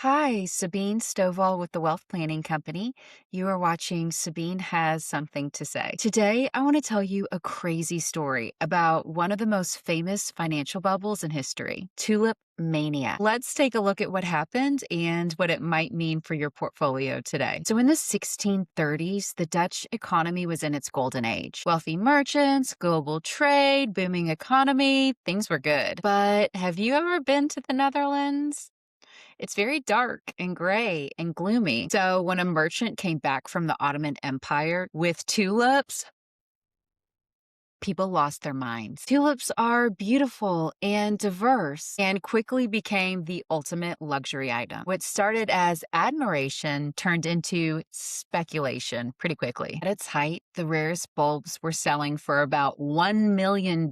Hi, Sabine Stovall with the Wealth Planning Company. You are watching Sabine Has Something to Say. Today, I want to tell you a crazy story about one of the most famous financial bubbles in history, Tulip Mania. Let's take a look at what happened and what it might mean for your portfolio today. So, in the 1630s, the Dutch economy was in its golden age. Wealthy merchants, global trade, booming economy, things were good. But have you ever been to the Netherlands? It's very dark and gray and gloomy. So when a merchant came back from the Ottoman Empire with tulips, people lost their minds. Tulips are beautiful and diverse and quickly became the ultimate luxury item. What started as admiration turned into speculation pretty quickly. At its height, the rarest bulbs were selling for about $1 million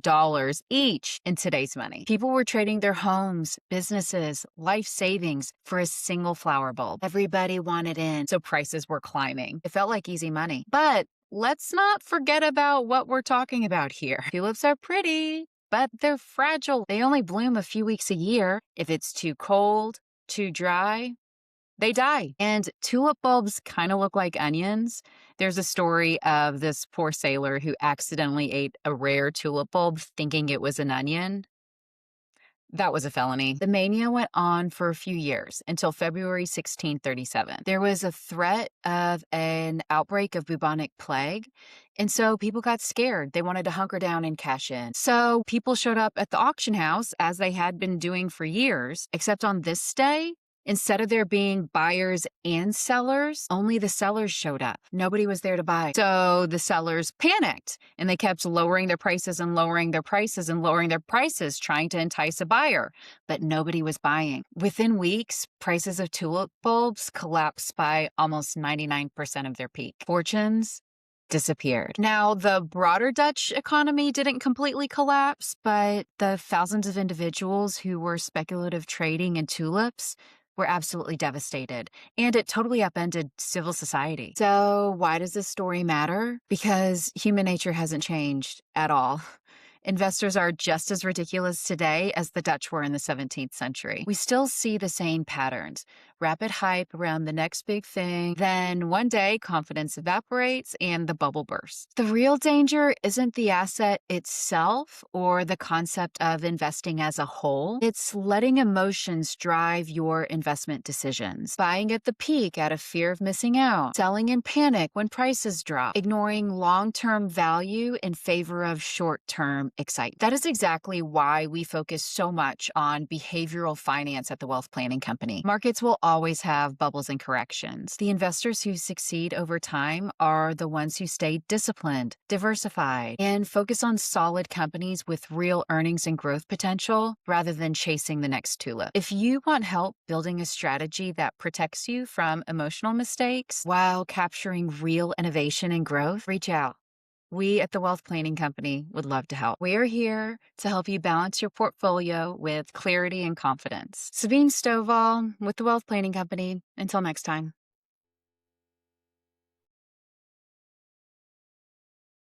each in today's money. People were trading their homes, businesses, life savings for a single flower bulb. Everybody wanted in, so prices were climbing. It felt like easy money. But let's not forget about what we're talking about here. Tulips are pretty, but they're fragile. They only bloom a few weeks a year. If it's too cold, too dry, they die. And tulip bulbs kind of look like onions. There's a story of this poor sailor who accidentally ate a rare tulip bulb thinking it was an onion. That was a felony. The mania went on for a few years until February 1637. There was a threat of an outbreak of bubonic plague, and so people got scared. They wanted to hunker down and cash in. So people showed up at the auction house as they had been doing for years, except on this day, instead of there being buyers and sellers, only the sellers showed up. Nobody was there to buy. So the sellers panicked and they kept lowering their prices and lowering their prices and lowering their prices, trying to entice a buyer, but nobody was buying. Within weeks, prices of tulip bulbs collapsed by almost 99% of their peak. Fortunes disappeared. Now, the broader Dutch economy didn't completely collapse, but the thousands of individuals who were speculative trading in tulips were absolutely devastated, and it totally upended civil society. So why does this story matter? Because human nature hasn't changed at all. Investors are just as ridiculous today as the Dutch were in the 17th century. We still see the same patterns. Rapid hype around the next big thing, then one day confidence evaporates and the bubble bursts. The real danger isn't the asset itself or the concept of investing as a whole. It's letting emotions drive your investment decisions. Buying at the peak out of fear of missing out, selling in panic when prices drop, ignoring long-term value in favor of short-term excitement. That is exactly why we focus so much on behavioral finance at the Wealth Planning Company. Markets will always have bubbles and corrections. The investors who succeed over time are the ones who stay disciplined, diversified, and focus on solid companies with real earnings and growth potential rather than chasing the next tulip. If you want help building a strategy that protects you from emotional mistakes while capturing real innovation and growth, reach out. We at the Wealth Planning Company would love to help. We are here to help you balance your portfolio with clarity and confidence. Sabine Stovall with the Wealth Planning Company. Until next time.